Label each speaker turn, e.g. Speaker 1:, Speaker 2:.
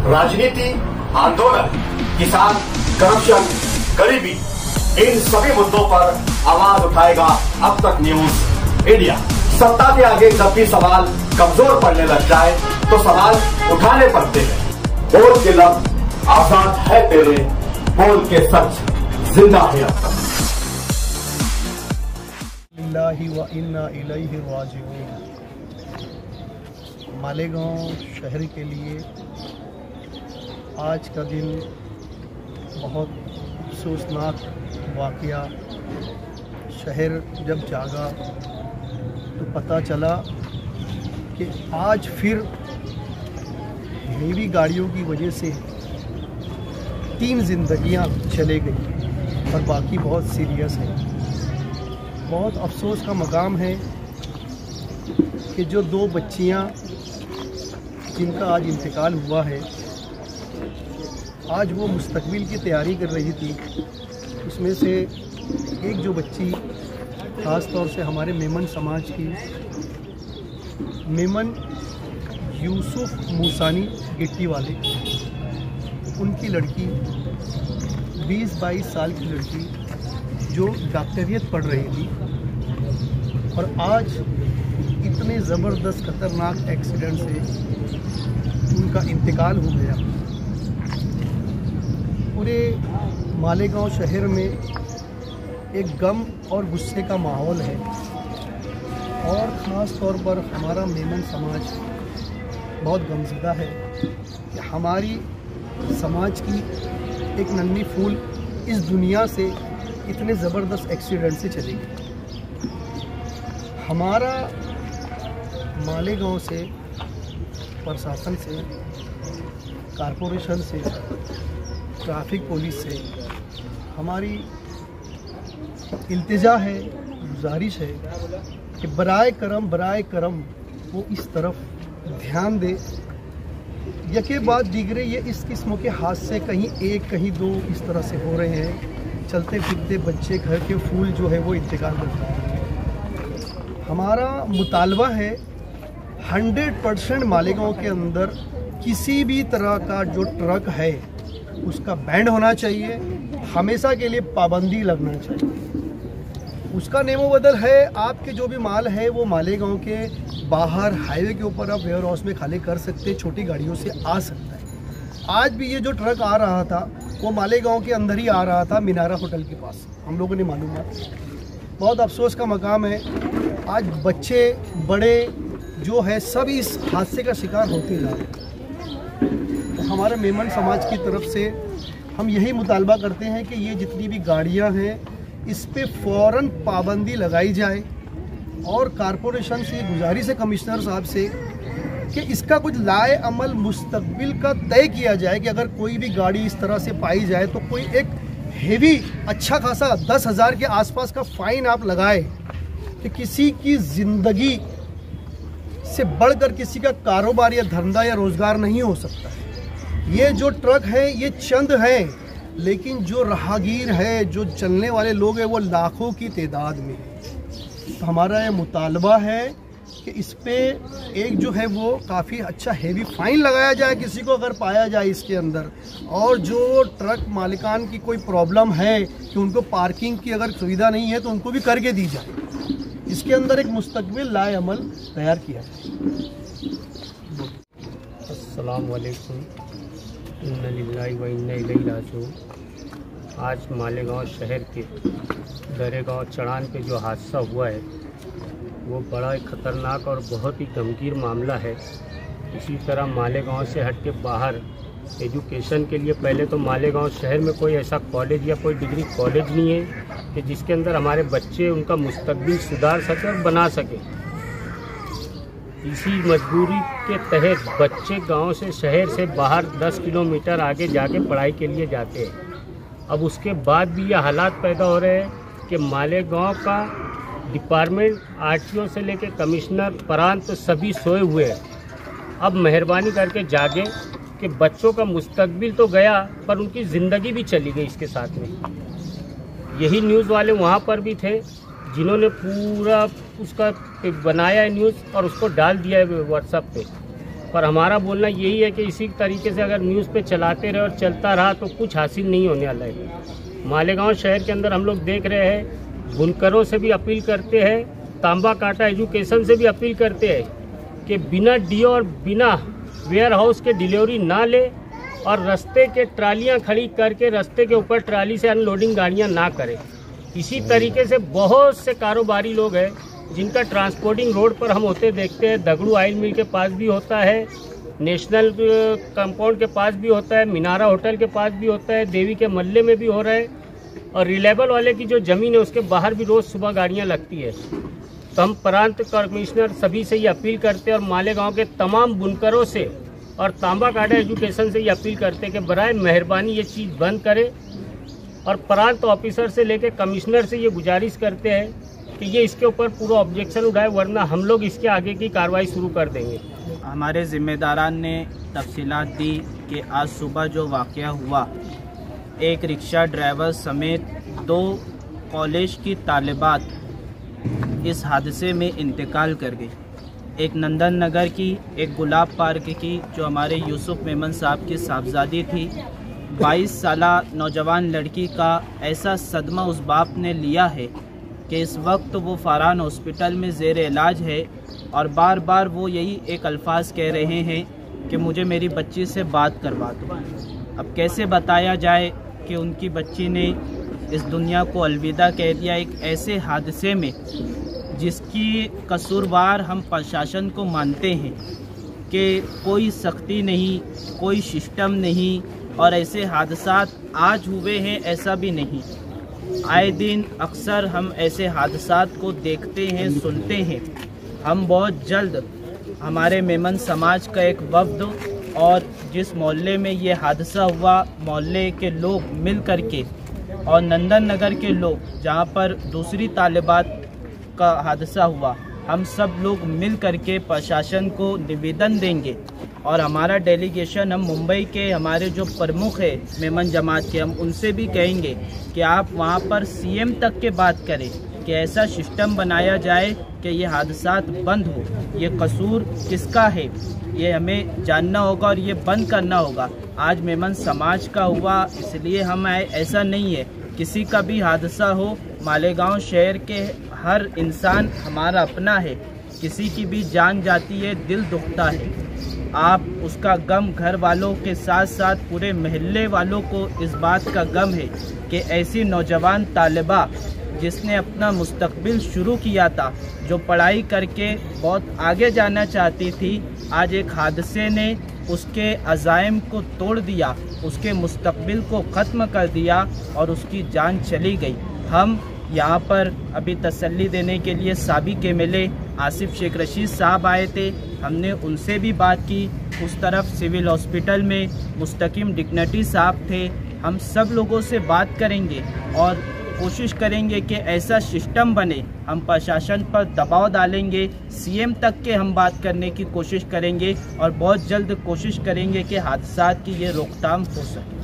Speaker 1: राजनीति, आंदोलन, किसान, करप्शन, गरीबी, इन सभी मुद्दों पर आवाज उठाएगा अब तक न्यूज इंडिया। सत्ता के आगे जब भी सवाल कमजोर पड़ने लग जाए तो सवाल उठाने पड़ते हैं। बोल के लफ्ज आजाद है तेरे, बोल के सच जिंदा है अब तक।
Speaker 2: लिल्लाहि व इन्ना इलैहि राजिऊन। मालेगांव शहर के लिए आज का दिन बहुत अफसोसनाक वाक़या। शहर जब जागा तो पता चला कि आज फिर हेवी गाड़ियों की वजह से 3 जिंदगियां चले गई और बाकी बहुत सीरियस है। बहुत अफसोस का मकाम है कि जो 2 बच्चियां जिनका आज इंतकाल हुआ है, आज वो मुस्तकबिल की तैयारी कर रही थी। उसमें से एक जो बच्ची ख़ास तौर से हमारे मेमन समाज की, मेमन यूसुफ मूसानी गिट्टी वाले, उनकी लड़की 20-22 साल की लड़की जो डॉक्टरियत पढ़ रही थी और आज इतने ज़बरदस्त ख़तरनाक एक्सीडेंट से उनका इंतकाल हो गया। पूरे मालेगांव शहर में एक गम और गुस्से का माहौल है और ख़ास तौर पर हमारा मेमन समाज बहुत गमज़दा है कि हमारी समाज की एक नन्ही फूल इस दुनिया से इतने ज़बरदस्त एक्सीडेंट से चली गई। हमारा मालेगांव से, प्रशासन से, कारपोरेशन से, ट्रैफिक पुलिस से हमारी इल्तिजा है, गुजारिश है कि बराए करम वो इस तरफ ध्यान दे। यके बाद दीगरे ये इस किस्म के हादसे कहीं 1 कहीं 2 इस तरह से हो रहे हैं। चलते फिरते बच्चे, घर के फूल जो है वो इंतकाल करते हैं। हमारा मुतालबा है 100% मालेगांव के अंदर किसी भी तरह का जो ट्रक है उसका बैंड होना चाहिए, हमेशा के लिए पाबंदी लगना चाहिए। उसका नेमो बदल है, आपके जो भी माल है वो मालेगांव के बाहर हाईवे के ऊपर आप वेयर हाउस में खाली कर सकते हैं, छोटी गाड़ियों से आ सकता है। आज भी ये जो ट्रक आ रहा था वो मालेगांव के अंदर ही आ रहा था, मीनारा होटल के पास, हम लोगों ने मालूम है। बहुत अफसोस का मकाम है, आज बच्चे बड़े जो है सब इस हादसे का शिकार होते जा रहे हैं। तो हमारे मेमन समाज की तरफ से हम यही मुतालबा करते हैं कि ये जितनी भी गाड़ियां हैं इस पे फ़ौरन पाबंदी लगाई जाए और कारपोरेशन से गुजारिश है कमिश्नर साहब से कि इसका कुछ लाए अमल मुस्तकबिल का तय किया जाए कि अगर कोई भी गाड़ी इस तरह से पाई जाए तो कोई एक हेवी अच्छा खासा 10,000 के आसपास का फ़ाइन आप लगाए कि किसी की ज़िंदगी से बढ़कर किसी का कारोबार या धंधा या रोज़गार नहीं हो सकता है। ये जो ट्रक है ये चंद हैं, लेकिन जो राहगीर है, जो चलने वाले लोग हैं वो लाखों की तादाद में है। तो हमारा ये मुतालबा है कि इस पे एक जो है वो काफ़ी अच्छा हेवी फ़ाइन लगाया जाए किसी को अगर पाया जाए इसके अंदर। और जो ट्रक मालिकान की कोई प्रॉब्लम है कि उनको पार्किंग की अगर सुविधा नहीं है तो उनको भी करके दी जाए। इसके अंदर एक मुस्तकबिल लाए अमल तैयार किया जाए।
Speaker 3: अस्सलाम वालेकुम, इन्ना लिल्लाहि व इन्ना इलैहि राजिऊन। आज मालेगांव शहर के दरेगांव चढ़ान पे जो हादसा हुआ है वो बड़ा ही ख़तरनाक और बहुत ही गंभीर मामला है। इसी तरह मालेगांव से हट के बाहर एजुकेशन के लिए पहले तो मालेगांव शहर में कोई ऐसा कॉलेज या कोई डिग्री कॉलेज नहीं है कि जिसके अंदर हमारे बच्चे उनका मुस्तकबिल सुधार सके और बना सके। इसी मजबूरी के तहत बच्चे गांव से, शहर से बाहर 10 किलोमीटर आगे जाके पढ़ाई के लिए जाते हैं। अब उसके बाद भी ये हालात पैदा हो रहे हैं कि मालेगांव का डिपार्टमेंट, आरटीओ से लेकर कमिश्नर प्रांत सभी सोए हुए हैं। अब मेहरबानी करके जागे कि बच्चों का मुस्तकबिल तो गया पर उनकी ज़िंदगी भी चली गई इसके साथ में। यही न्यूज़ वाले वहाँ पर भी थे जिन्होंने पूरा उसका बनाया है न्यूज़ और उसको डाल दिया है व्हाट्सएप पे पर हमारा बोलना यही है कि इसी तरीके से अगर न्यूज़ पे चलाते रहे और चलता रहा तो कुछ हासिल नहीं होने वाला है। मालेगांव शहर के अंदर हम लोग देख रहे हैं, बुनकरों से भी अपील करते हैं, तांबा कांटा एजुकेशन से भी अपील करते हैं कि बिना डीओ और बिना वेयर हाउस के डिलीवरी ना ले और रास्ते के ट्रालियां खड़ी करके रास्ते के ऊपर ट्राली से अनलोडिंग गाड़ियां ना करें। इसी तरीके से बहुत से कारोबारी लोग हैं जिनका ट्रांसपोर्टिंग रोड पर हम होते देखते हैं। दगड़ू ऑयल मिल के पास भी होता है, नेशनल कंपाउंड के पास भी होता है, मीनारा होटल के पास भी होता है, देवी के मल्ले में भी हो रहा है और रिलायबल वाले की जो ज़मीन है उसके बाहर भी रोज़ सुबह गाड़ियां लगती है। तो हम प्रांत कमिश्नर सभी से ये अपील करते हैं और मालेगांव के तमाम बुनकरों से और तांबा काटा एजुकेशन से ये अपील करते हैं कि बराए मेहरबानी ये चीज़ बंद करें और प्रांत ऑफिसर से लेकर कमिश्नर से ये गुजारिश करते हैं कि ये इसके ऊपर पूरा ऑब्जेक्शन उठाए, वरना हम लोग इसके आगे की कार्रवाई शुरू कर देंगे।
Speaker 4: हमारे ज़िम्मेदारान ने तफसीलात दी कि आज सुबह जो वाक़या हुआ, एक रिक्शा ड्राइवर समेत 2 कॉलेज की तालिबात इस हादसे में इंतकाल कर गई। एक नंदन नगर की, एक गुलाब पार्क की, जो हमारे यूसुफ मेमन साहब की साहबजादी थी। 22 साला नौजवान लड़की का ऐसा सदमा उस बाप ने लिया है कि इस वक्त वो फरहान हॉस्पिटल में ज़ेर इलाज है और बार बार वो यही एक अल्फाज कह रहे हैं कि मुझे मेरी बच्ची से बात करवा दो। अब कैसे बताया जाए कि उनकी बच्ची ने इस दुनिया को अलविदा कह दिया एक ऐसे हादसे में जिसकी कसूरवार हम प्रशासन को मानते हैं कि कोई सख्ती नहीं, कोई सिस्टम नहीं और ऐसे हादसात आज हुए हैं ऐसा भी नहीं। आए दिन अक्सर हम ऐसे हादसात को देखते हैं, सुनते हैं। हम बहुत जल्द हमारे मेमन समाज का एक वफ्द और जिस मोहल्ले में ये हादसा हुआ, मोहल्ले के लोग मिल कर के और नंदन नगर के लोग जहाँ पर दूसरी तालिबात का हादसा हुआ, हम सब लोग मिल कर के प्रशासन को निवेदन देंगे और हमारा डेलीगेशन हम मुंबई के हमारे जो प्रमुख है मेमन जमात के, हम उनसे भी कहेंगे कि आप वहाँ पर सीएम तक के बात करें कि ऐसा सिस्टम बनाया जाए कि ये हादसात बंद हो। ये कसूर किसका है ये हमें जानना होगा और ये बंद करना होगा। आज मेमन समाज का हुआ इसलिए हम आए, ऐसा नहीं है। किसी का भी हादसा हो, मालेगांव शहर के हर इंसान हमारा अपना है। किसी की भी जान जाती है, दिल दुखता है। आप उसका गम घर वालों के साथ साथ पूरे महल्ले वालों को इस बात का गम है कि ऐसी नौजवान तालिबा जिसने अपना मुस्तकबिल शुरू किया था, जो पढ़ाई करके बहुत आगे जाना चाहती थी, आज एक हादसे ने उसके अज़ाइम को तोड़ दिया, उसके मुस्तकबिल को ख़त्म कर दिया और उसकी जान चली गई। हम यहाँ पर अभी तसल्ली देने के लिए साबिक एमएलए आसिफ शेख रशीद साहब आए थे, हमने उनसे भी बात की। उस तरफ सिविल हॉस्पिटल में मुस्तकीम डिग्निटी साहब थे। हम सब लोगों से बात करेंगे और कोशिश करेंगे कि ऐसा सिस्टम बने। हम प्रशासन पर दबाव डालेंगे, सीएम तक के हम बात करने की कोशिश करेंगे और बहुत जल्द कोशिश करेंगे कि हादसात की ये रोकथाम हो सके।